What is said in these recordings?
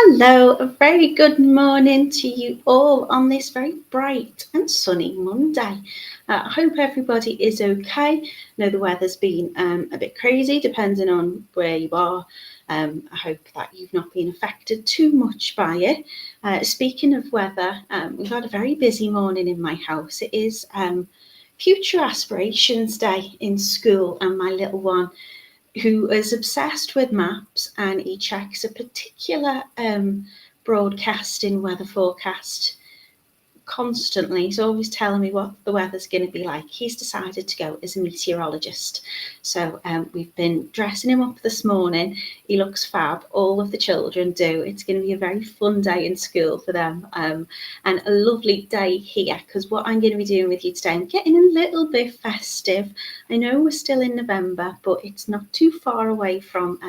Hello, a very good morning to you all on this very bright and sunny Monday. I hope everybody is okay. I know the weather's been a bit crazy depending on where you are. I hope that you've not been affected too much by it. Speaking of weather, we've had a very busy morning in my house. It is Future Aspirations Day in school, and my little one who is obsessed with maps, and he checks a particular broadcasting weather forecast constantly. He's always telling me what the weather's going to be like. He's decided to go as a meteorologist. So we've been dressing him up this morning. He looks fab. All of the children do. It's going to be a very fun day in school for them, and a lovely day here, because what I'm going to be doing with you today, I'm getting a little bit festive. I know we're still in November, but it's not too far away from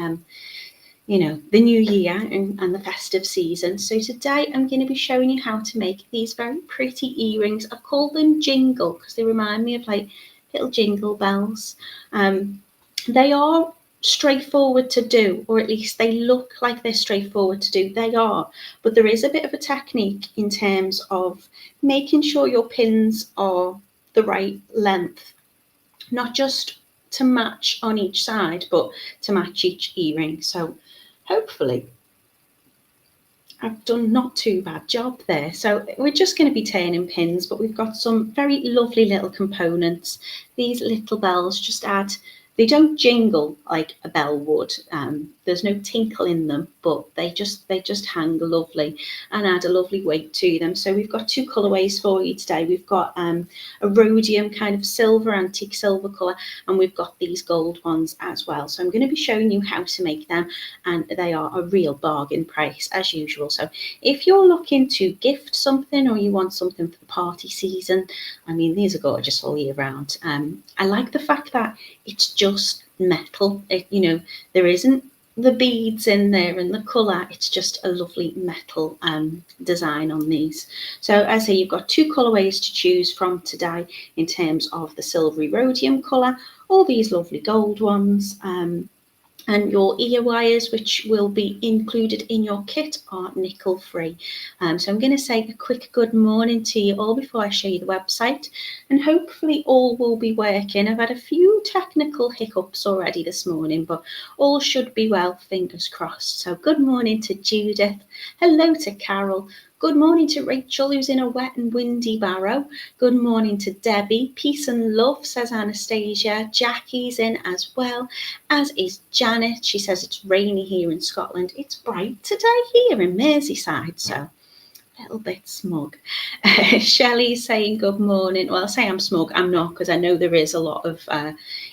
the new year and the festive season. So today I'm going to be showing you how to make these very pretty earrings. I've called them Jingle because they remind me of like little jingle bells. They are straightforward to do, or at least they look like they're straightforward to do. They are, but there is a bit of a technique in terms of making sure your pins are the right length, not just to match on each side, but to match each earring. So hopefully I've done not too bad job there. So we're just going to be turning pins, but we've got some very lovely little components. These little bells just they don't jingle like a bell would. There's no tinkle in them, but they just hang lovely and add a lovely weight to them. So we've got two colourways for you today. We've got a rhodium kind of silver, antique silver colour, and we've got these gold ones as well. So I'm going to be showing you how to make them, and they are a real bargain price as usual. So if you're looking to gift something, or you want something for the party season, I mean, these are gorgeous all year round. I like the fact that it's just metal. There isn't the beads in there and the colour. It's just a lovely metal design on these. So as I say, you've got two colourways to choose from today in terms of the silvery rhodium colour, all these lovely gold ones. And your ear wires, which will be included in your kit, are nickel free. So I'm going to say a quick good morning to you all before I show you the website, and hopefully all will be working. I've had a few technical hiccups already this morning, but all should be well, fingers crossed. So good morning to Judith. Hello to Carol. Good morning to Rachel, who's in a wet and windy Barrow. Good morning to Debbie. Peace and love, says Anastasia. Jackie's in as well, as is Janet. She says it's rainy here in Scotland. It's bright today here in Merseyside, so a little bit smug. Shelley's saying good morning. Well, I say I'm smug. I'm not, because I know there is a lot of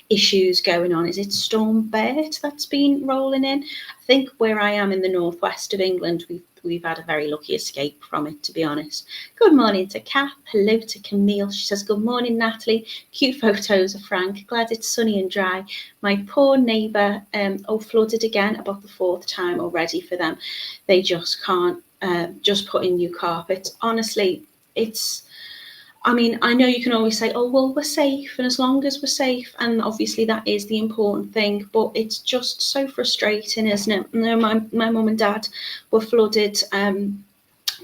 issues going on. Is it Storm Bert that's been rolling in? I think where I am in the northwest of England, we've had a very lucky escape from it, to be honest. Good morning to Kath. Hello to Camille. She says, good morning, Natalie. Cute photos of Frank. Glad it's sunny and dry. My poor neighbour, flooded again, about the fourth time already for them. They just can't just put in new carpets. Honestly, I know you can always say, oh, well, we're safe, and as long as we're safe, and obviously that is the important thing, but it's just so frustrating, isn't it? My mum and dad were flooded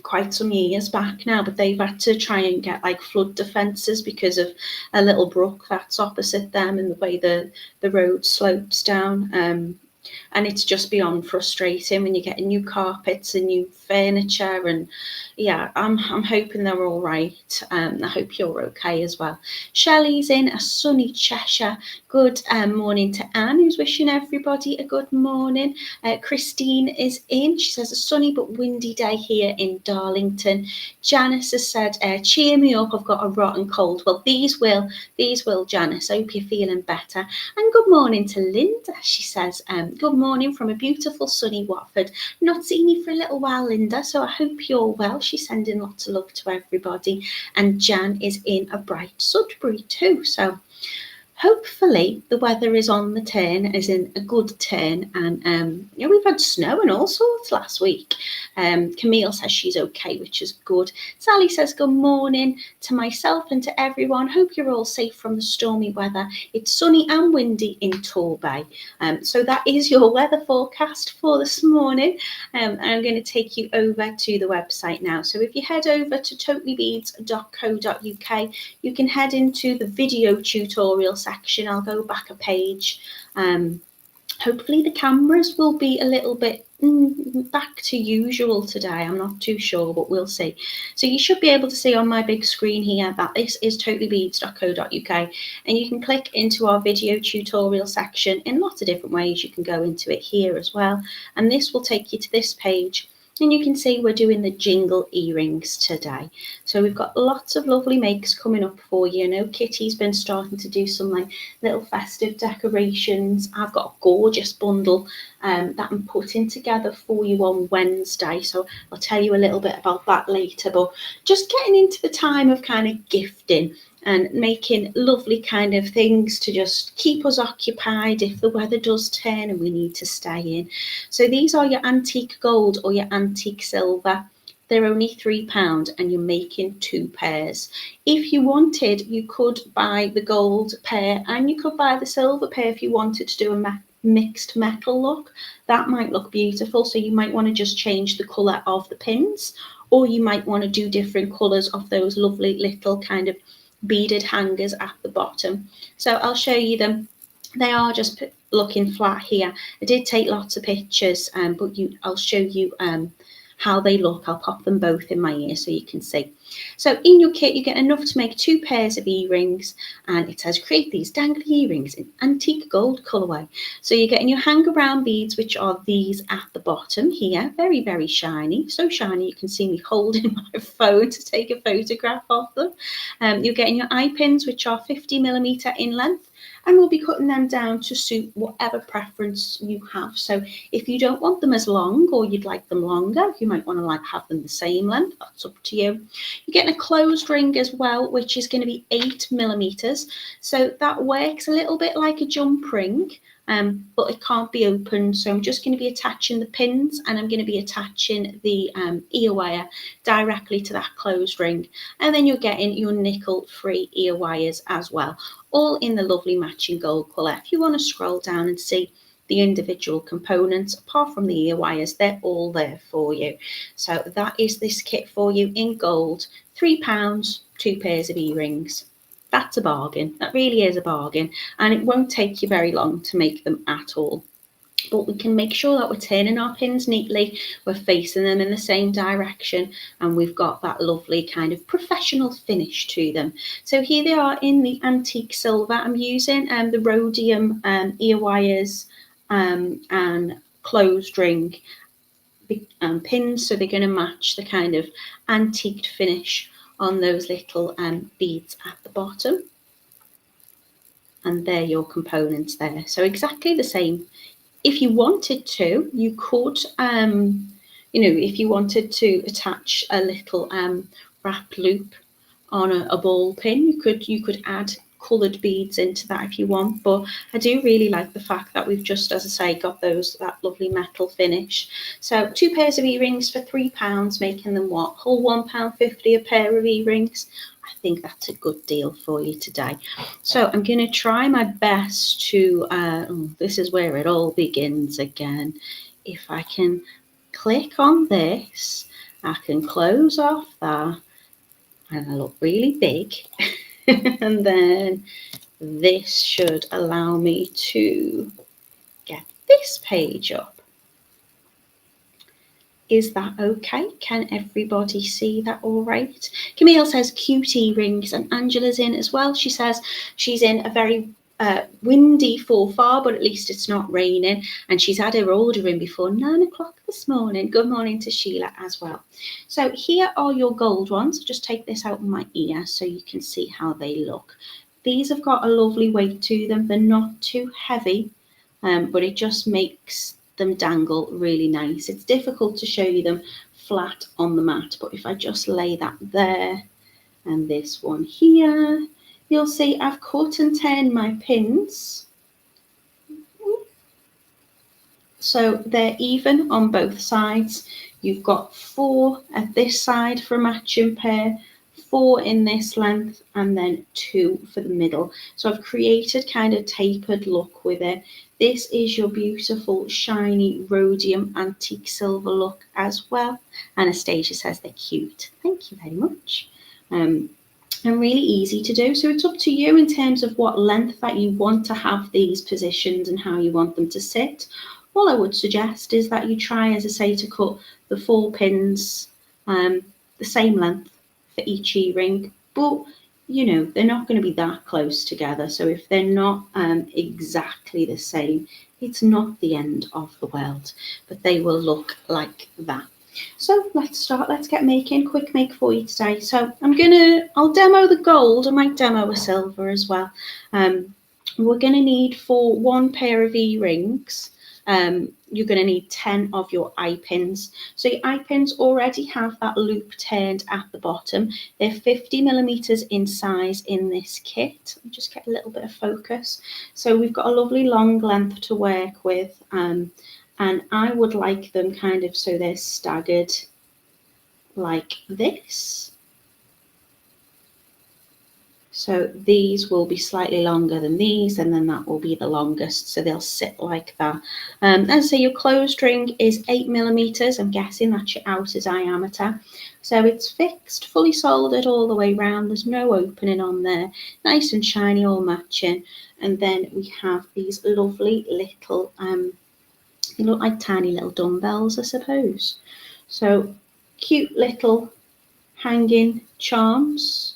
quite some years back now, but they've had to try and get like flood defences because of a little brook that's opposite them and the way the road slopes down. And it's just beyond frustrating when you get new carpets and new furniture. And yeah, I'm hoping they're all right. I hope you're okay as well. Shelley's in a sunny Cheshire. Good morning to Anne, who's wishing everybody a good morning. Christine is in. She says a sunny but windy day here in Darlington. Janice has said, cheer me up, I've got a rotten cold. Well, these will, Janice. I hope you're feeling better. And good morning to Linda. She says, good morning from a beautiful sunny Watford. Not seen you for a little while, Linda, so I hope you're well. She's sending lots of love to everybody. And Jan is in a bright Sudbury too, so hopefully the weather is on the turn, as in a good turn, and we've had snow and all sorts last week. Camille says she's okay, which is good. Sally says good morning to myself and to everyone. Hope you're all safe from the stormy weather. It's sunny and windy in Torbay. So that is your weather forecast for this morning. I'm going to take you over to the website now. So if you head over to totallybeads.co.uk, you can head into the video tutorial section. I'll go back a page. Hopefully the cameras will be a little bit back to usual today. I'm not too sure, but we'll see. So you should be able to see on my big screen here that this is totallybeads.co.uk, and you can click into our video tutorial section in lots of different ways. You can go into it here as well, and this will take you to this page. And you can see we're doing the Jingle earrings today. So we've got lots of lovely makes coming up for you. I know Kitty's been starting to do some like little festive decorations. I've got a gorgeous bundle that I'm putting together for you on Wednesday. So I'll tell you a little bit about that later. But just getting into the time of kind of gifting and making lovely kind of things to just keep us occupied if the weather does turn and we need to stay in. So these are your antique gold or your antique silver. They're only £3 and you're making 2 pairs. If you wanted, you could buy the gold pair and you could buy the silver pair if you wanted to do a mixed metal look. That might look beautiful. So you might want to just change the colour of the pins, or you might want to do different colours of those lovely little kind of beaded hangers at the bottom. So I'll show you them. They are just looking flat here. I did take lots of pictures, but I'll show you how they look. I'll pop them both in my ear so you can see. So in your kit, you get enough to make 2 pairs of earrings, and it says create these dangle earrings in antique gold colourway. So you're getting your hang around beads, which are these at the bottom here, very, very shiny. So shiny you can see me holding my phone to take a photograph of them. You're getting your eye pins, which are 50mm in length, and we'll be cutting them down to suit whatever preference you have. So if you don't want them as long, or you'd like them longer, you might want to have them the same length. That's up to you. You're getting a closed ring as well, which is going to be 8mm. So that works a little bit like a jump ring, but it can't be opened. So I'm just going to be attaching the pins, and I'm going to be attaching the ear wire directly to that closed ring. And then you're getting your nickel-free ear wires as well, all in the lovely matching gold colour. If you want to scroll down and see the individual components, apart from the ear wires, they're all there for you. So that is this kit for you in gold, £3, 2 pairs of earrings. That's a bargain. That really is a bargain, and it won't take you very long to make them at all. But we can make sure that we're turning our pins neatly, we're facing them in the same direction, and we've got that lovely kind of professional finish to them. So here they are in the antique silver. I'm using the rhodium ear wires and closed ring pins, so they're going to match the kind of antiqued finish on those little beads at the bottom. And they're your components there. So exactly the same. If you wanted to, you could, if you wanted to attach a little wrap loop on a ball pin, you could add coloured beads into that if you want. But I do really like the fact that we've just, as I say, got that lovely metal finish. So 2 pairs of earrings for £3, making them what? Whole £1.50 a pair of earrings. I think that's a good deal for you today. So I'm going to try my best to, this is where it all begins again. If I can click on this, I can close off that, and I look really big. And then this should allow me to get this page up. Is that okay? Can everybody see that all right? Camille says cute earrings, and Angela's in as well. She says she's in a very windy Forfar, but at least it's not raining, and she's had her order in before 9 o'clock this morning. Good morning to Sheila as well. So here are your gold ones. I'll just take this out of my ear so you can see how they look. These have got a lovely weight to them. They're not too heavy, but it just makes them dangle really nice. It's difficult to show you them flat on the mat, but if I just lay that there, and this one here, you'll see I've cut and turned my pins so they're even on both sides. You've got 4 at this side for a matching pair, 4 in this length, and then 2 for the middle. So I've created kind of tapered look with it. This is your beautiful shiny rhodium antique silver look as well. Anastasia says they're cute. Thank you very much. And really easy to do. So it's up to you in terms of what length that you want to have these positions and how you want them to sit. All I would suggest is that you try, as I say, to cut the 4 pins the same length for each earring, but you know, they're not going to be that close together. So if they're not exactly the same, it's not the end of the world, but they will look like that. So let's start, let's get making, quick make for you today. So I'll demo the gold, I might demo a silver as well. We're gonna need for 1 pair of earrings, you're going to need 10 of your eye pins. So your eye pins already have that loop turned at the bottom. They're 50 millimeters in size in this kit. I'll just get a little bit of focus. So we've got a lovely long length to work with, and I would like them kind of so they're staggered like this. So these will be slightly longer than these, and then that will be the longest. So they'll sit like that. As I say, your closed ring is 8 millimeters. I'm guessing that's your outer diameter. So it's fixed, fully soldered all the way around. There's no opening on there. Nice and shiny, all matching. And then we have these lovely little, they look like tiny little dumbbells, I suppose. So cute little hanging charms.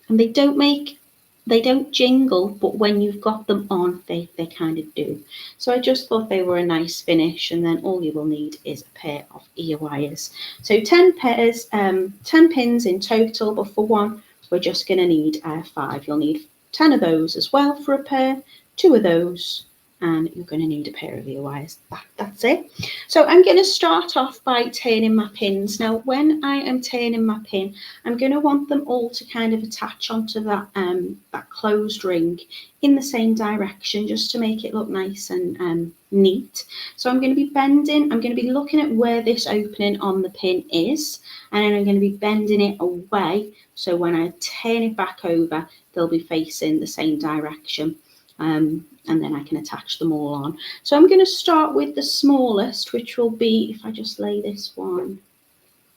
And they don't jingle, but when you've got them on, they kind of do. So I just thought they were a nice finish, and then all you will need is a pair of ear wires. So 10 pairs, 10 pins in total, but for one, we're just going to need 5. You'll need 10 of those as well for a pair, 2 of those, and you're going to need a pair of ear wires. That's it. So I'm going to start off by turning my pins. Now, when I am turning my pin, I'm going to want them all to kind of attach onto that that closed ring in the same direction, just to make it look nice and neat. So I'm going to be bending, I'm going to be looking at where this opening on the pin is, and then I'm going to be bending it away, so when I turn it back over, they'll be facing the same direction. And then I can attach them all on. So I'm going to start with the smallest, which will be, if I just lay this one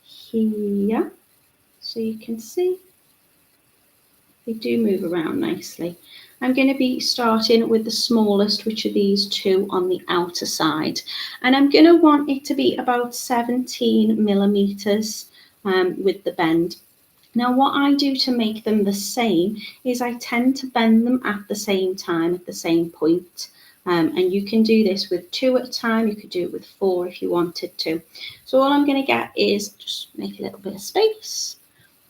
here, so you can see, they do move around nicely. I'm going to be starting with the smallest, which are these 2 on the outer side. And I'm going to want it to be about 17 millimeters with the bend. Now, what I do to make them the same is I tend to bend them at the same time, at the same point. And you can do this with 2 at a time. You could do it with 4 if you wanted to. So all I'm going to get is just make a little bit of space.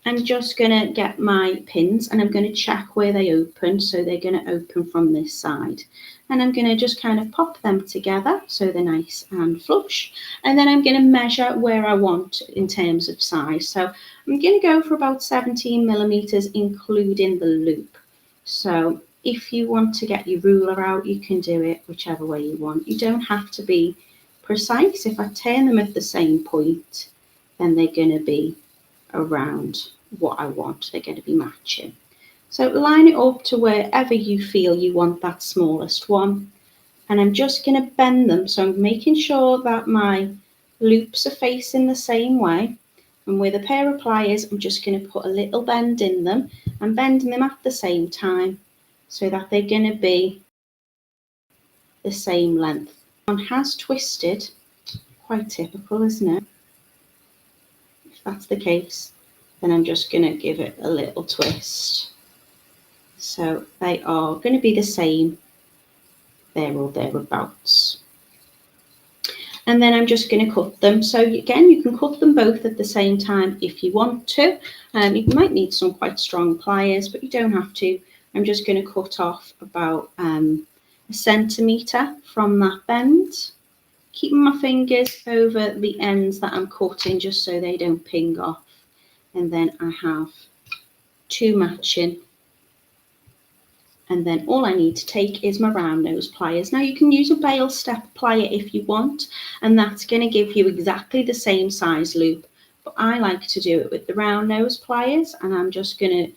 I'm just going to get my pins, and I'm going to check where they open. So they're going to open from this side. And I'm going to just kind of pop them together so they're nice and flush. And then I'm going to measure where I want in terms of size. So I'm going to go for about 17 millimeters, including the loop. So if you want to get your ruler out, you can do it whichever way you want. You don't have to be precise. If I turn them at the same point, then they're going to be around what I want. They're going to be matching. So line it up to wherever you feel you want that smallest one. And I'm just going to bend them. So I'm making sure that my loops are facing the same way. And with a pair of pliers, I'm just going to put a little bend in them and bending them at the same time so that they're going to be the same length. One has twisted, quite typical, isn't it? If that's the case, then I'm just going to give it a little twist. So they are going to be the same there or thereabouts. And then I'm just going to cut them. So again, you can cut them both at the same time if you want to. You might need some quite strong pliers, but you don't have to. I'm just going to cut off about a centimetre from that bend, keeping my fingers over the ends that I'm cutting just so they don't ping off. And then I have 2 matching And then all I need to take is my round nose pliers. Now you can use a bail step plier if you want, and that's going to give you exactly the same size loop. But I like to do it with the round nose pliers, and I'm just going to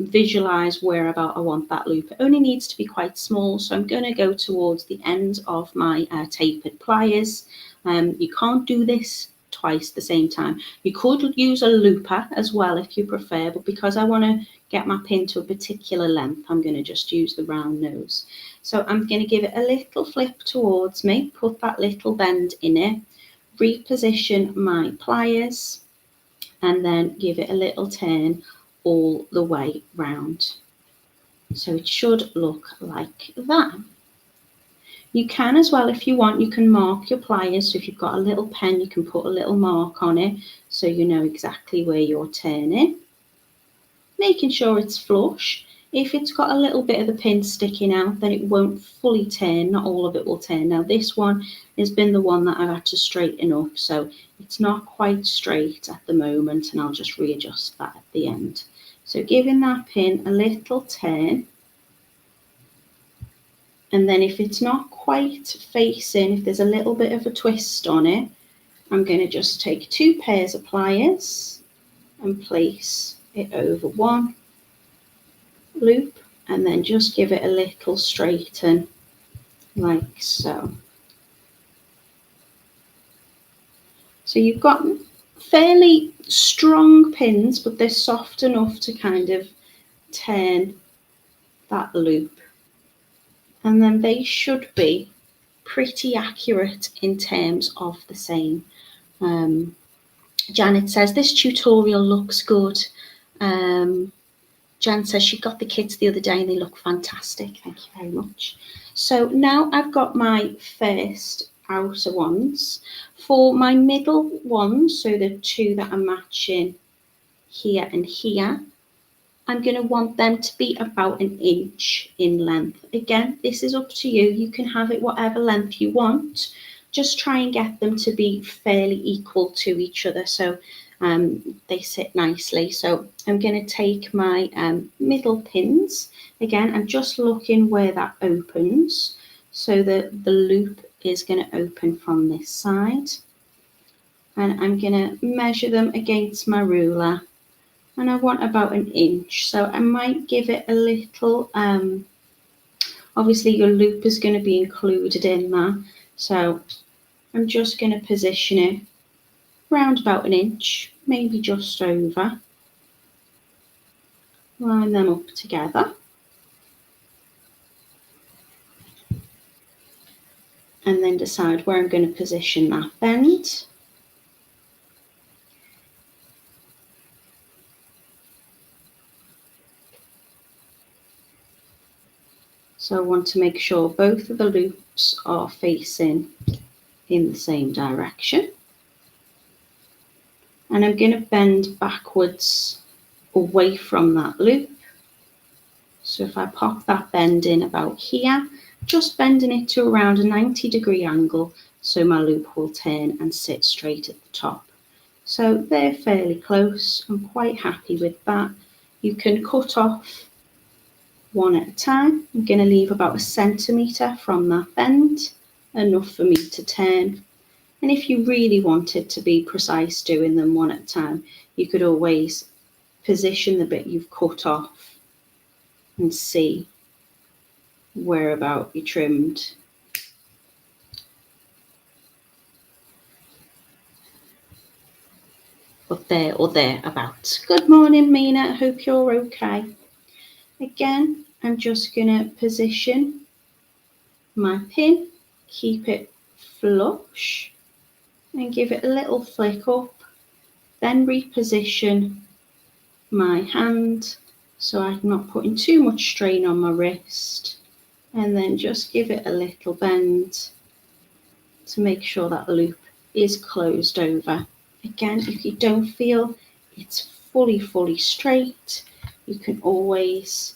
visualize where about I want that loop. It only needs to be quite small, so I'm going to go towards the end of my tapered pliers. You can't do this twice at the same time. You could use a looper as well if you prefer, but because I want to get my pin to a particular length, I'm going to just use the round nose. So I'm going to give it a little flip towards me, put that little bend in it, reposition my pliers, and then give it a little turn all the way round. So it should look like that. You can as well, if you want, you can mark your pliers. So if you've got a little pen, you can put a little mark on it so you know exactly where you're turning. Making sure it's flush. If it's got a little bit of the pin sticking out, then it won't fully turn, not all of it will turn. Now this one has been the one that I've had to straighten up, so it's not quite straight at the moment, and I'll just readjust that at the end. So giving that pin a little turn, and then if it's not quite facing, if there's a little bit of a twist on it, I'm going to just take 2 pairs of pliers and place it over one loop, and then just give it a little straighten like so. So you've got fairly strong pins, but they're soft enough to kind of turn that loop. And then they should be pretty accurate in terms of the same. Janet says, this tutorial looks good. Jan says she got the kids the other day and they look fantastic. Thank you very much. So now I've got my first outer ones. For my middle ones, so the 2 that are matching here and here, I'm going to want them to be about 1 inch in length. Again, this is up to you. You can have it whatever length you want. Just try and get them to be fairly equal to each other so they sit nicely. So I'm going to take my middle pins. Again, I'm just looking where that opens so that the loop is going to open from this side. And I'm going to measure them against my ruler. And I want about 1 inch, so I might give it a little, obviously your loop is going to be included in that, so I'm just going to position it around about 1 inch, maybe just over, line them up together, and then decide where I'm going to position that bend. So I want to make sure both of the loops are facing in the same direction. And I'm going to bend backwards away from that loop. So if I pop that bend in about here, just bending it to around a 90-degree angle so my loop will turn and sit straight at the top. So they're fairly close. I'm quite happy with that. You can cut off one at a time. I'm going to leave about 1 centimetre from that bend, enough for me to turn. And if you really wanted to be precise doing them one at a time, you could always position the bit you've cut off and see where about you trimmed. But there or thereabouts. Good morning, Mina. Hope you're okay. Again, I'm just going to position my pin, keep it flush, and give it a little flick up, then reposition my hand so I'm not putting too much strain on my wrist, and then just give it a little bend to make sure that loop is closed over. Again, if you don't feel it's fully straight, you can always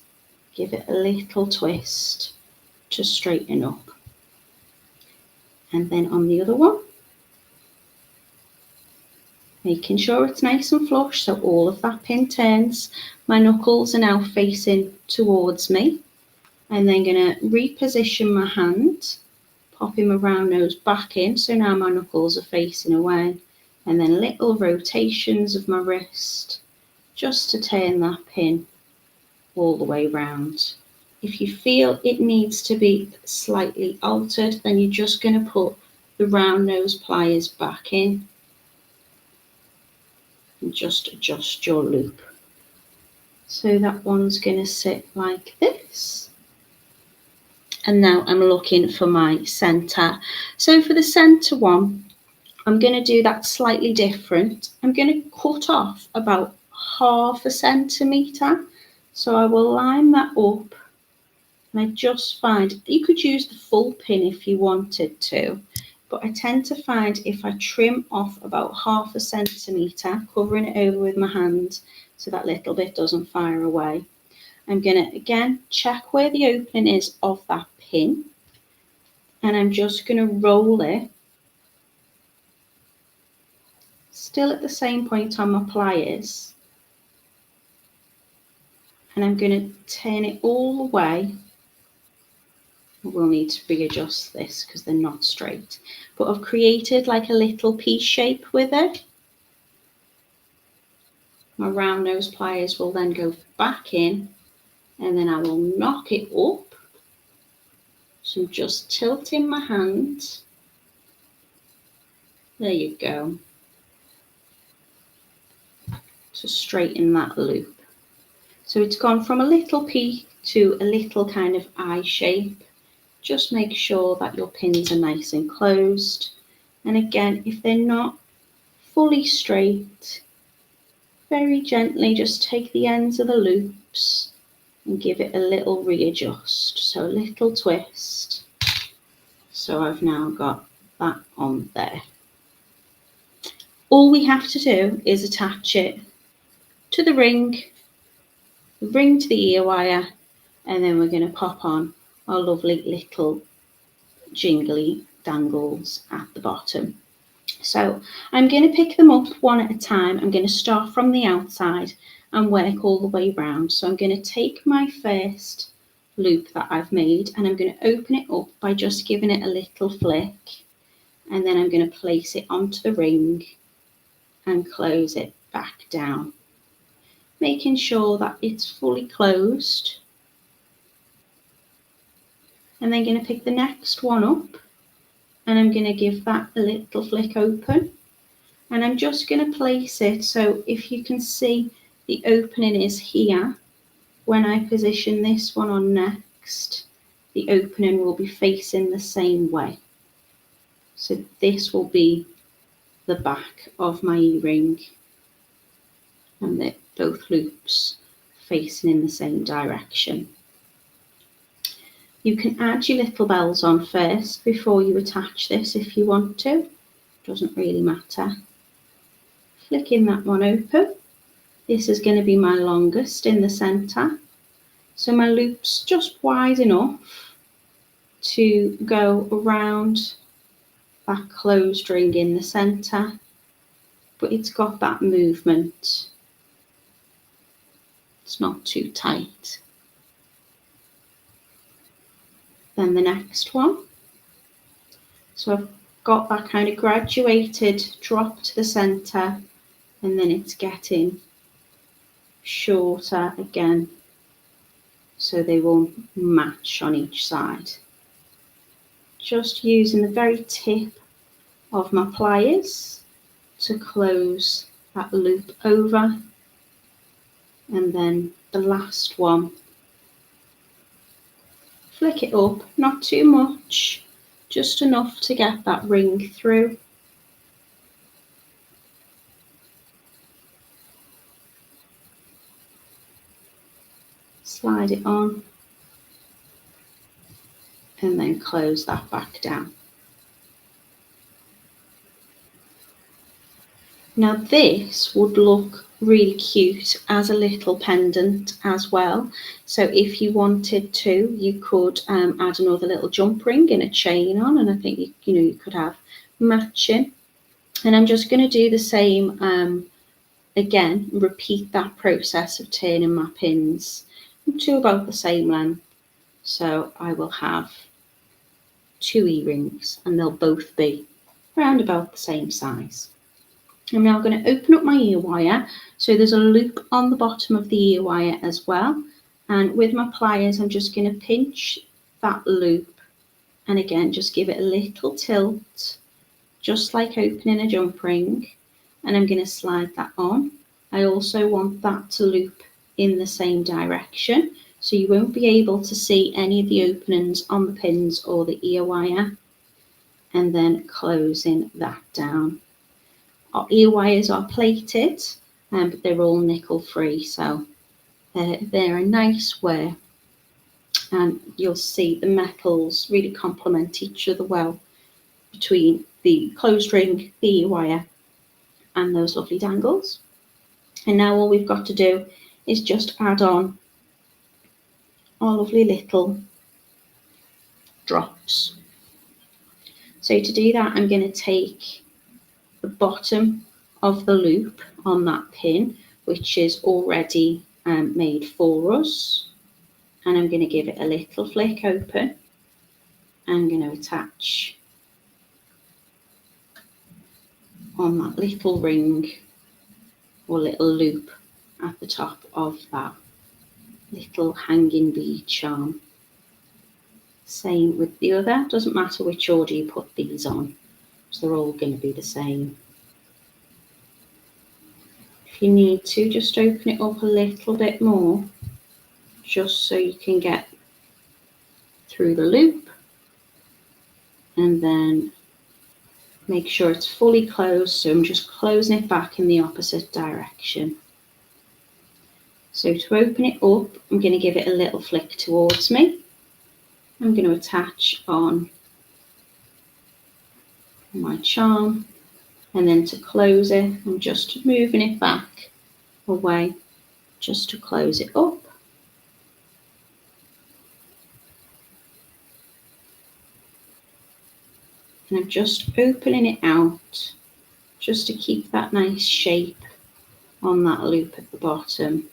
give it a little twist to straighten up. And then on the other one, making sure it's nice and flush so all of that pin turns. My knuckles are now facing towards me. I'm then going to reposition my hand, popping my round nose back in, so now my knuckles are facing away, and then little rotations of my wrist just to turn that pin all the way round. If you feel it needs to be slightly altered, then you're just going to put the round nose pliers back in and just adjust your loop. So that one's going to sit like this. And now I'm looking for my centre. So for the centre one, I'm going to do that slightly different. I'm going to cut off about 1/2 centimetre. So I will line that up, and I just find you could use the full pin if you wanted to, but I tend to find if I trim off about 1/2 centimetre, covering it over with my hand so that little bit doesn't fire away, I'm going to again check where the opening is of that pin, and I'm just going to roll it still at the same point on my pliers, and I'm going to turn it all the way. We'll need to readjust this because they're not straight, but I've created like a little pea shape with it. My round nose pliers will then go back in, and then I will knock it up. So I'm just tilting my hand. There you go. To straighten that loop. So it's gone from a little pea to a little kind of eye shape. Just make sure that your pins are nice and closed. And again, if they're not fully straight, very gently just take the ends of the loops and give it a little readjust. So a little twist. So I've now got that on there. All we have to do is attach it to the ring to the ear wire, and then we're going to pop on our lovely little jingly dangles at the bottom. So I'm going to pick them up one at a time. I'm going to start from the outside and work all the way round. So I'm going to take my first loop that I've made, and I'm going to open it up by just giving it a little flick, and then I'm going to place it onto the ring and close it back down, making sure that it's fully closed. And then going to pick the next one up, and I'm going to give that a little flick open, and I'm just going to place it so if you can see the opening is here. When I position this one on next, the opening will be facing the same way. So this will be the back of my earring, and both loops facing in the same direction. You can add your little bells on first before you attach this if you want to. Doesn't really matter. Flicking that one open. This is going to be my longest in the centre. So my loop's just wide enough to go around that closed ring in the centre, but it's got that movement. It's not too tight. Then the next one. So I've got that kind of graduated drop to the centre, and then it's getting shorter again, so they will match on each side. Just using the very tip of my pliers to close that loop over, and then the last one, flick it up, not too much, just enough to get that ring through. Slide it on, and then close that back down. Now this would look really cute as a little pendant as well. So if you wanted to, you could add another little jump ring and a chain on, and I think you could have matching. And I'm just going to do the same again, repeat that process of turning my pins to about the same length. So I will have 2 earrings and they'll both be around about the same size. I'm now going to open up my ear wire. So there's a loop on the bottom of the ear wire as well. And with my pliers, I'm just going to pinch that loop. And again, just give it a little tilt, just like opening a jump ring. And I'm going to slide that on. I also want that to loop in the same direction. So you won't be able to see any of the openings on the pins or the ear wire. And then closing that down. Our ear wires are plated, but they're all nickel free, so they're a nice wear. And you'll see the metals really complement each other well between the closed ring, the ear wire, and those lovely dangles. And now all we've got to do is just add on our lovely little drops. So to do that, I'm going to take the bottom of the loop on that pin, which is already made for us, and I'm going to give it a little flick open. I'm going to attach on that little ring or little loop at the top of that little hanging bead charm. Same with the other, doesn't matter which order you put these on, so they're all going to be the same. If you need to, just open it up a little bit more, just so you can get through the loop, and then make sure it's fully closed. So I'm just closing it back in the opposite direction. So to open it up, I'm going to give it a little flick towards me. I'm going to attach on my charm, and then to close it, I'm just moving it back away just to close it up. And I'm just opening it out just to keep that nice shape on that loop at the bottom,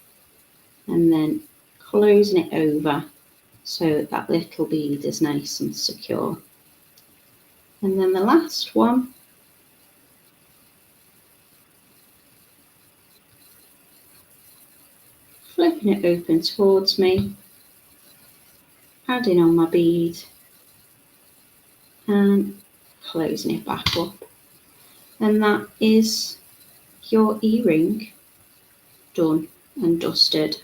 and then closing it over so that little bead is nice and secure. And then the last one, flipping it open towards me, adding on my bead and closing it back up. And that is your earring done and dusted.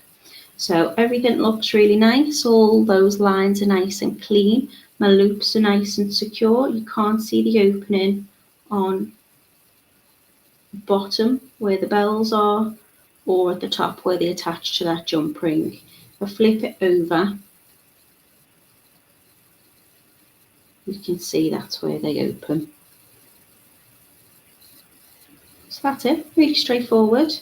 So everything looks really nice. All those lines are nice and clean. My loops are nice and secure. You can't see the opening on the bottom where the bells are, or at the top where they attach to that jump ring. If I flip it over, you can see that's where they open. So that's it, really straightforward.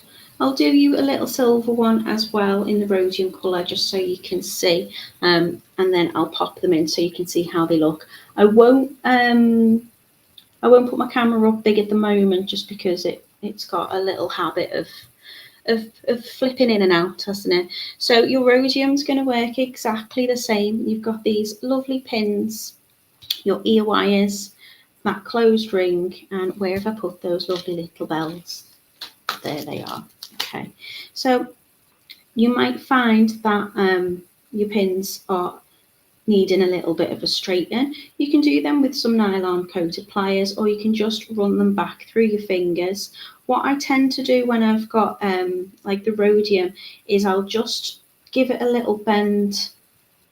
I'll do you a little silver one as well in the rhodium colour, just so you can see, and then I'll pop them in so you can see how they look. I won't put my camera up big at the moment, just because it's got a little habit of flipping in and out, hasn't it? So your rhodium's going to work exactly the same. You've got these lovely pins, your ear wires, that closed ring, and where have I put those lovely little bells? There they are. Okay, so you might find that your pins are needing a little bit of a straightening. You can do them with some nylon coated pliers, or you can just run them back through your fingers. What I tend to do when I've got like the rhodium is I'll just give it a little bend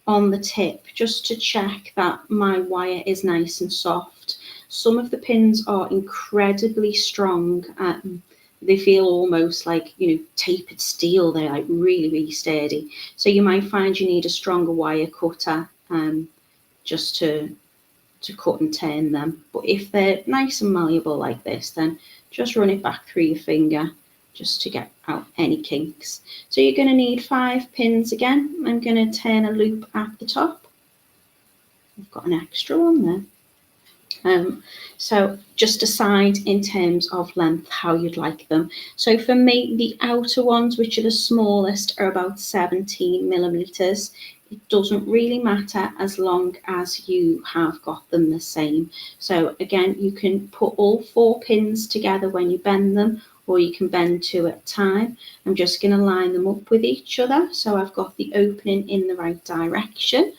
on the tip just to check that my wire is nice and soft. Some of the pins are incredibly strong. They feel almost like, tapered steel. They're like really, really sturdy. So you might find you need a stronger wire cutter just to cut and turn them. But if they're nice and malleable like this, then just run it back through your finger just to get out any kinks. So you're going to need 5 pins again. I'm going to turn a loop at the top. I've got an extra one there. So just decide in terms of length how you'd like them. So for me, the outer ones, which are the smallest, are about 17 millimeters. It doesn't really matter as long as you have got them the same. So again, you can put all 4 pins together when you bend them, or you can bend 2 at a time. I'm just going to line them up with each other so I've got the opening in the right direction.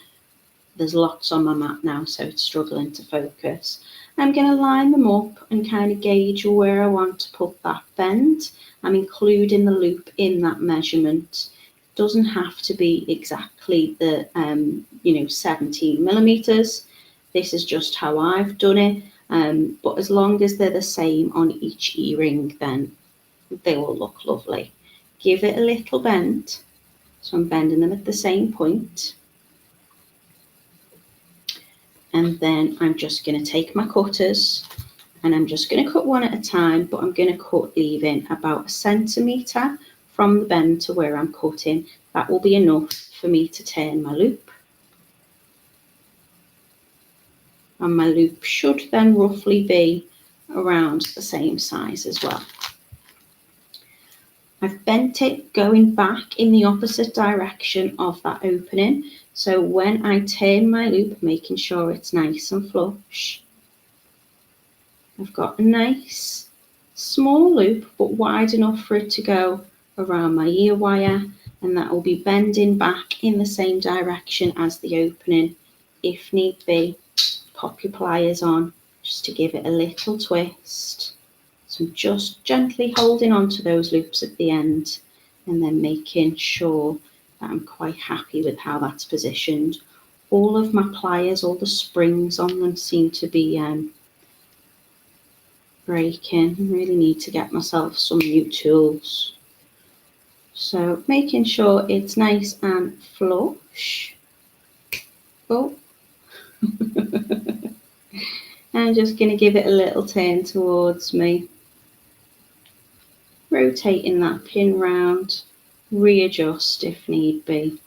There's lots on my mat now, so it's struggling to focus. I'm going to line them up and kind of gauge where I want to put that bend. I'm including the loop in that measurement. It doesn't have to be exactly the 17 millimeters. This is just how I've done it. But as long as they're the same on each earring, then they will look lovely. Give it a little bend. So I'm bending them at the same point. And then I'm just going to take my cutters and I'm just going to cut one at a time, but I'm going to cut leaving about 1 centimetre from the bend to where I'm cutting. That will be enough for me to turn my loop. And my loop should then roughly be around the same size as well. I've bent it going back in the opposite direction of that opening. So when I turn my loop, making sure it's nice and flush, I've got a nice small loop, but wide enough for it to go around my ear wire, and that will be bending back in the same direction as the opening. If need be, pop your pliers on just to give it a little twist. So I'm just gently holding on to those loops at the end and then making sure that I'm quite happy with how that's positioned. All of my pliers, all the springs on them seem to be breaking. I really need to get myself some new tools. So making sure it's nice and flush. Oh. I'm just going to give it a little turn towards me. Rotating that pin round, readjust if need be.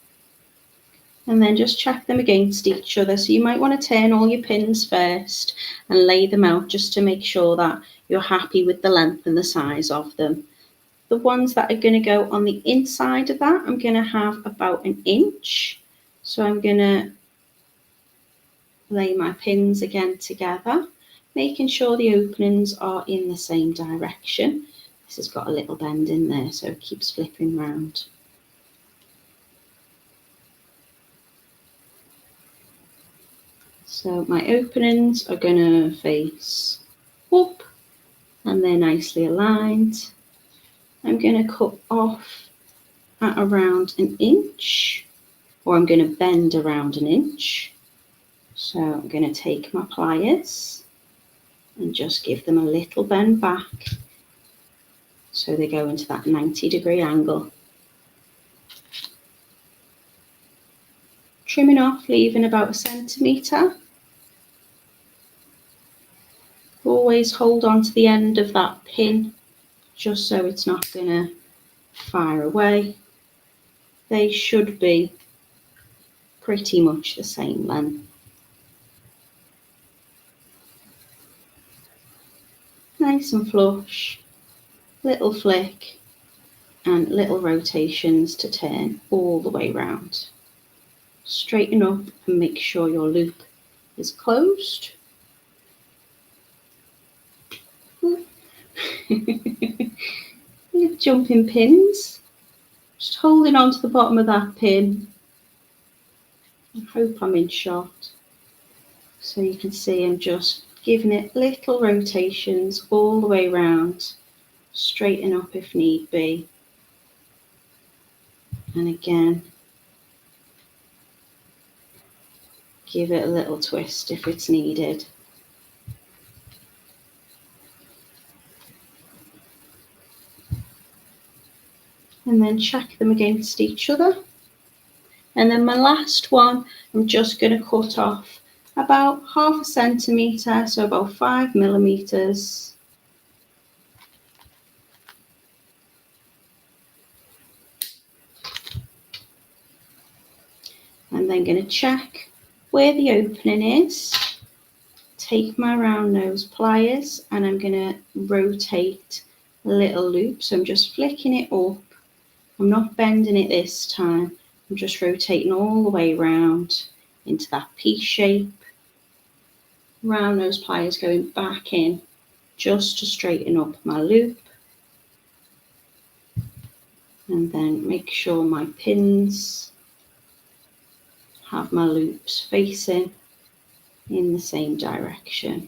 And then just check them against each other. So you might want to turn all your pins first and lay them out just to make sure that you're happy with the length and the size of them. The ones that are going to go on the inside of that, I'm going to have about 1 inch. So I'm going to lay my pins again together, making sure the openings are in the same direction. This has got a little bend in there, so it keeps flipping round. So my openings are going to face up and they're nicely aligned. I'm going to cut off at around 1 inch, or I'm going to bend around 1 inch. So I'm going to take my pliers and just give them a little bend back so they go into that 90-degree angle. Trimming off, leaving about 1 centimetre. Always hold on to the end of that pin just so it's not going to fire away. They should be pretty much the same length. Nice and flush, little flick and little rotations to turn all the way round. Straighten up and make sure your loop is closed. Jumping pins, just holding on to the bottom of that pin. I hope I'm in shot. So you can see I'm just giving it little rotations all the way around, straighten up if need be. And again, give it a little twist if it's needed. And then check them against each other. And then my last one, I'm just going to cut off about 0.5 centimetre, so about 5 millimetres. And then going to check where the opening is. Take my round nose pliers and I'm going to rotate a little loop. So I'm just flicking it up. I'm not bending it this time. I'm just rotating all the way around into that P shape. Round those pliers, going back in just to straighten up my loop. And then make sure my pins have my loops facing in the same direction.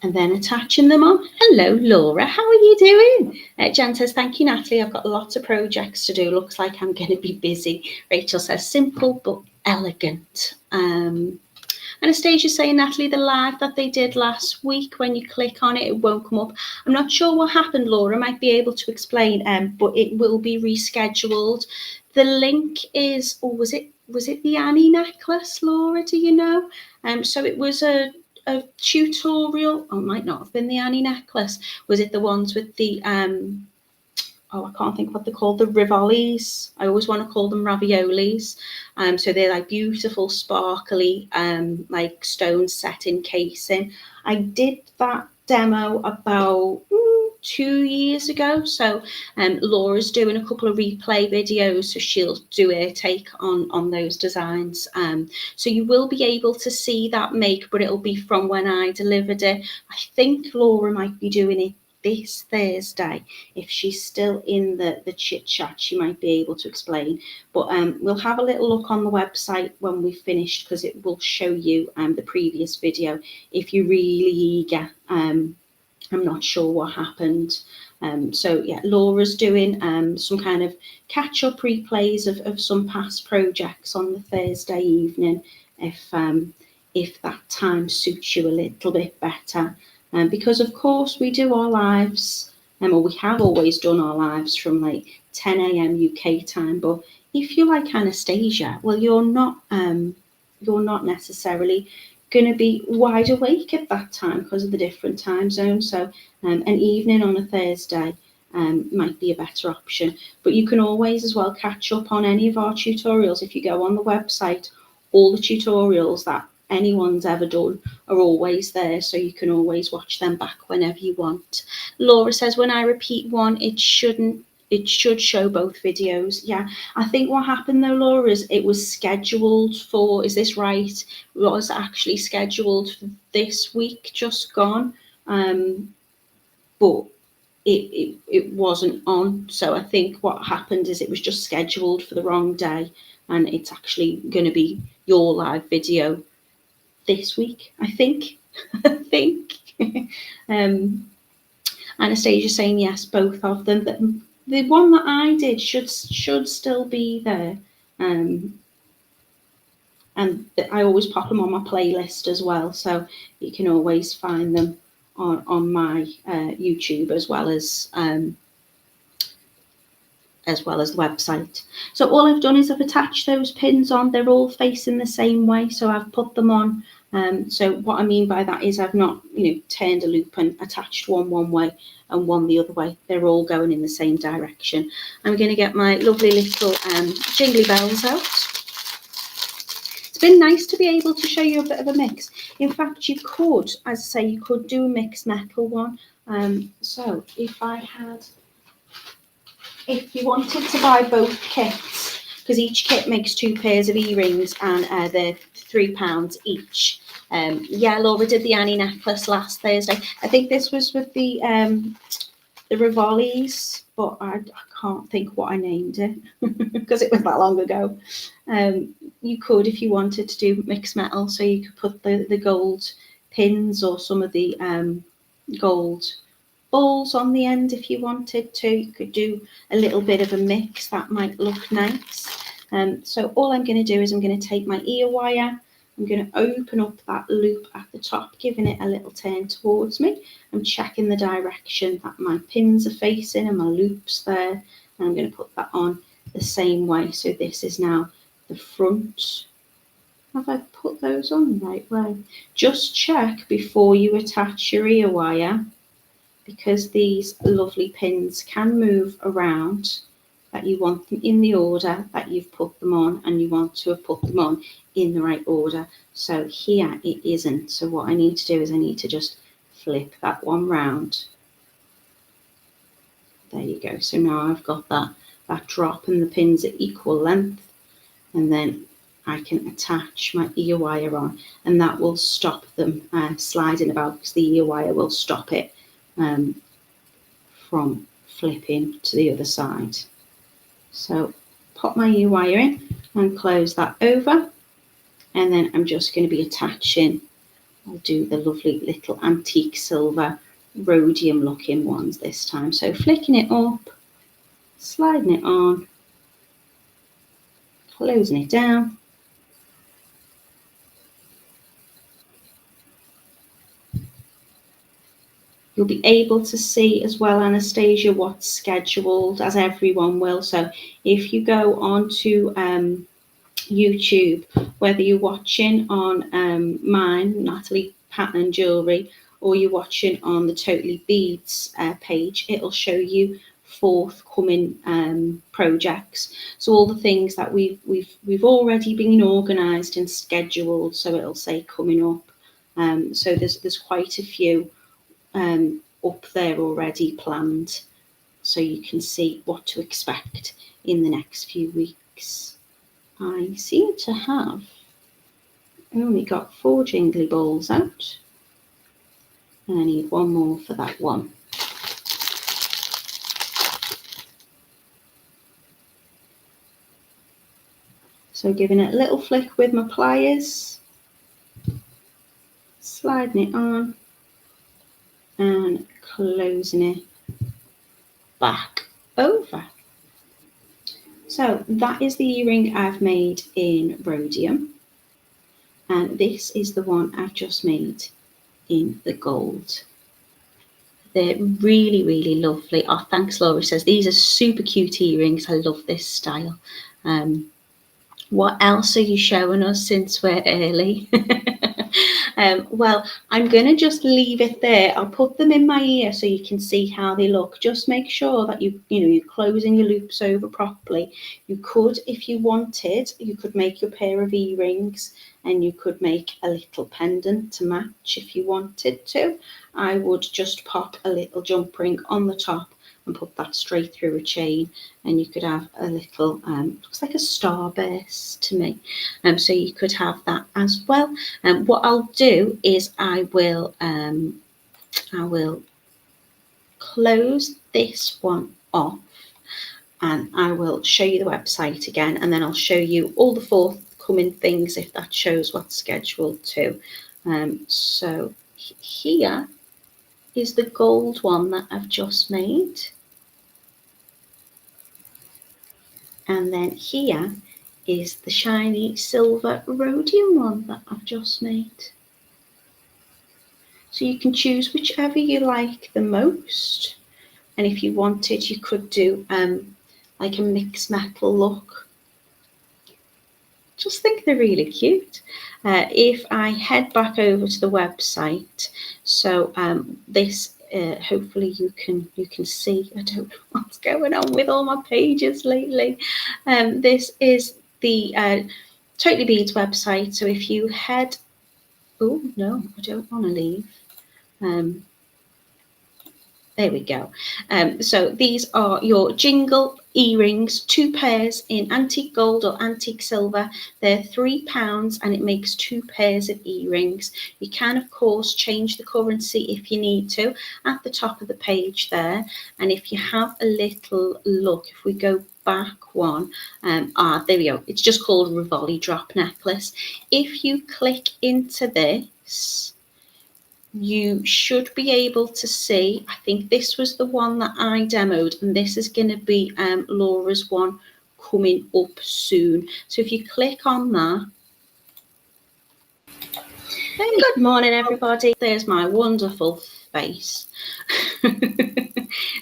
And then attaching them on. Hello, Laura, how are you doing? Jan says, thank you, Natalie. I've got lots of projects to do. Looks like I'm going to be busy. Rachel says, simple but elegant. Anastasia's saying, Natalie, the live that they did last week, when you click on it, it won't come up. I'm not sure what happened, Laura. Might be able to explain, but it will be rescheduled. The link is, or was it the Annie necklace, Laura? Do you know? So it was a tutorial. Oh, it might not have been the Annie necklace. Was it the ones with the I can't think what they're called, the rivolis. I always want to call them raviolis. So they're like beautiful, sparkly, like stone set in casing. I did that demo about 2 years ago. So Laura's doing a couple of replay videos, so she'll do her take on those designs. So you will be able to see that make, but it'll be from when I delivered it. I think Laura might be doing it this Thursday. If she's still in the chit chat, she might be able to explain. But we'll have a little look on the website when we've finished, because it will show you the previous video if you're really eager. I'm not sure what happened. So yeah, Laura's doing some kind of catch-up replays of some past projects on the Thursday evening, if that time suits you a little bit better. Because of course we do our lives, or we have always done our lives from like 10 a.m. UK time. But if you're like Anastasia, well, you're not necessarily going to be wide awake at that time because of the different time zones. So an evening on a Thursday might be a better option. But you can always as well catch up on any of our tutorials. If you go on the website, all the tutorials that anyone's ever done are always there, so you can always watch them back whenever you want. Laura says, when I repeat one, it should show both videos. Yeah, I think what happened though, Laura, is it was scheduled for, is this right? It was actually scheduled for this week just gone, but it wasn't on. So I think what happened is it was just scheduled for the wrong day, and it's actually going to be your live video this week, I think. Anastasia saying yes, both of them. The one that I did should still be there, and I always pop them on my playlist as well, so you can always find them on my YouTube as well as the website. So all I've done is I've attached those pins on. They're all facing the same way, so I've put them on. So what I mean by that is I've not, turned a loop and attached one way and one the other way. They're all going in the same direction. I'm going to get my lovely little jingly bells out. It's been nice to be able to show you a bit of a mix. In fact, you could, as I say, you could do a mixed metal one. So if you wanted to buy both kits, because each kit makes 2 pairs of earrings and they're £3 each. Yeah, Laura did the Annie necklace last Thursday. I think this was with the rivolis, but I can't think what I named it because it was that long ago. You could, if you wanted to do mixed metal, so you could put the gold pins or some of the gold balls on the end if you wanted to. You could do a little bit of a mix. That might look nice. So all I'm going to do is I'm going to take my ear wire. I'm going to open up that loop at the top, giving it a little turn towards me. I'm checking the direction that my pins are facing and my loop's there. And I'm going to put that on the same way. So this is now the front. Have I put those on the right way? Just check before you attach your ear wire, because these lovely pins can move around, that you want them in the order that you've put them on, and you want to have put them on in the right order. So here it isn't. So what I need to do is I need to just flip that one round There you go. So now I've got that drop and the pins at equal length, and then I can attach my ear wire on, and that will stop them sliding about, because the ear wire will stop it from flipping to the other side. So pop my ear wire in and close that over, and then I'm just going to be attaching, I'll do the lovely little antique silver rhodium looking ones this time. So flicking it up, sliding it on, closing it down. You'll be able to see as well, Anastasia, what's scheduled, as everyone will. So if you go on to YouTube, whether you're watching on mine, Natalie Pattern Jewellery, or you're watching on the Totally Beads page, it'll show you forthcoming projects. So all the things that we've already been organised and scheduled, so it'll say coming up. So there's quite a few up there already planned, so you can see what to expect in the next few weeks. I seem to have only got 4 jingly balls out, and I need one more for that one. So giving it a little flick with my pliers, sliding it on and closing it back over. So that is the earring I've made in rhodium, and this is the one I've just made in the gold. They're really, really lovely. Oh, thanks, Laura says, these are super cute earrings. I love this style. What else are you showing us since we're early? Well, I'm going to just leave it there. I'll put them in my ear so you can see how they look. Just make sure that you're closing your loops over properly. You could, if you wanted, you could make your pair of earrings, and you could make a little pendant to match if you wanted to. I would just pop a little jump ring on the top and put that straight through a chain, and you could have a little looks like a starburst to me, so you could have that as well. What I'll do is I will close this one off, and I will show you the website again, and then I'll show you all the forthcoming things if that shows what's scheduled too. So here is the gold one that I've just made, and then here is the shiny silver rhodium one that I've just made. So you can choose whichever you like the most, and if you wanted you could do like a mixed metal look. Just think they're really cute. If I head back over to the website, so this hopefully you can see. I don't know what's going on with all my pages lately. This is the Totally Beads website. So if you head, oh no, I don't want to leave. There we go. So these are your Jingle earrings, 2 pairs in antique gold or antique silver. They're £3 and it makes 2 pairs of earrings. You can, of course, change the currency if you need to at the top of the page there. And if you have a little look, if we go back one, there we go. It's just called Rivoli Drop Necklace. If you click into this, you should be able to see, I think this was the one that I demoed, and this is going to be Laura's one coming up soon. So if you click on that. Good morning, everybody. There's my wonderful face.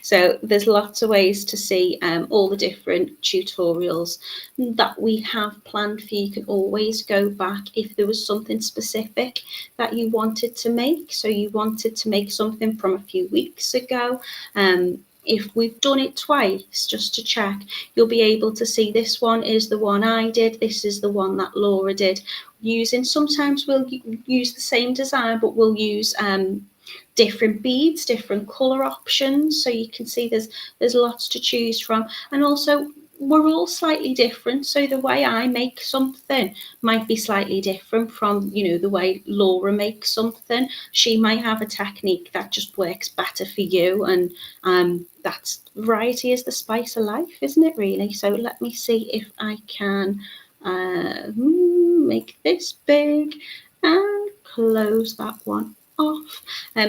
So there's lots of ways to see all the different tutorials that we have planned for you. You can always go back if there was something specific that you wanted to make. So you wanted to make something from a few weeks ago. If we've done it twice, just to check, you'll be able to see this one is the one I did. This is the one that Laura did. Sometimes we'll use the same design, but we'll use different beads, different colour options. So you can see there's lots to choose from. And also, we're all slightly different. So the way I make something might be slightly different from, the way Laura makes something. She might have a technique that just works better for you. And that's variety is the spice of life, isn't it, really? So let me see if I can make this big and close that one off.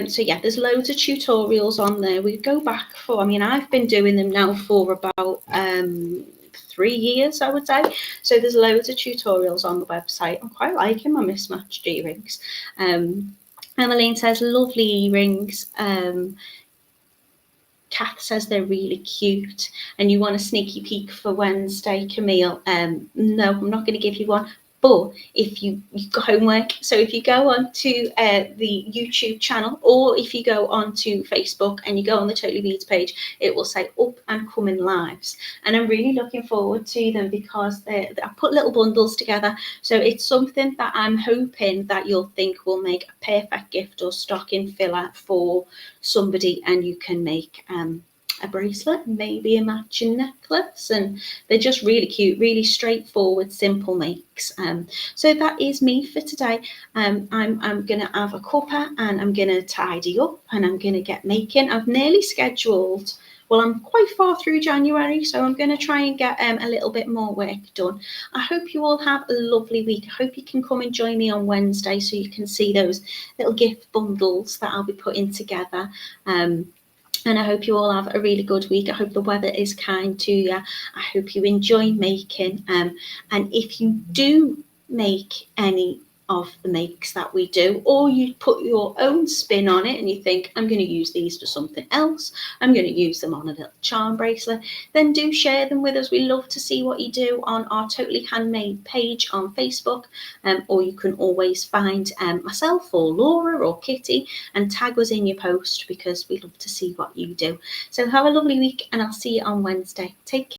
So yeah, there's loads of tutorials on there. We go back I've been doing them now for about 3 years, I would say. So there's loads of tutorials on the website. I'm quite liking my mismatched earrings. Emmeline says lovely earrings. Kath says they're really cute, and you want a sneaky peek for Wednesday, Camille. No, I'm not going to give you one. But if you've got homework, so if you go onto the YouTube channel, or if you go onto Facebook and you go on the Totally Beads page, it will say up and coming lives. And I'm really looking forward to them because I put little bundles together. So it's something that I'm hoping that you'll think will make a perfect gift or stocking filler for somebody, and you can make a bracelet, maybe a matching necklace, and they're just really cute, really straightforward, simple makes. So that is me for today. I'm gonna have a cuppa and I'm gonna tidy up and I'm gonna get making. I've nearly scheduled. Well, I'm quite far through January, so I'm going to try and get a little bit more work done. I hope you all have a lovely week. I hope you can come and join me on Wednesday so you can see those little gift bundles that I'll be putting together. And I hope you all have a really good week. I hope the weather is kind to you. I hope you enjoy making. And if you do make any of the makes that we do, or you put your own spin on it and you think, I'm going to use these for something else, I'm going to use them on a little charm bracelet, then do share them with us. We love to see what you do on our Totally Handmade page on Facebook, or you can always find myself or Laura or Kitty and tag us in your post, because we love to see what you do. So have a lovely week and I'll see you on Wednesday. Take care.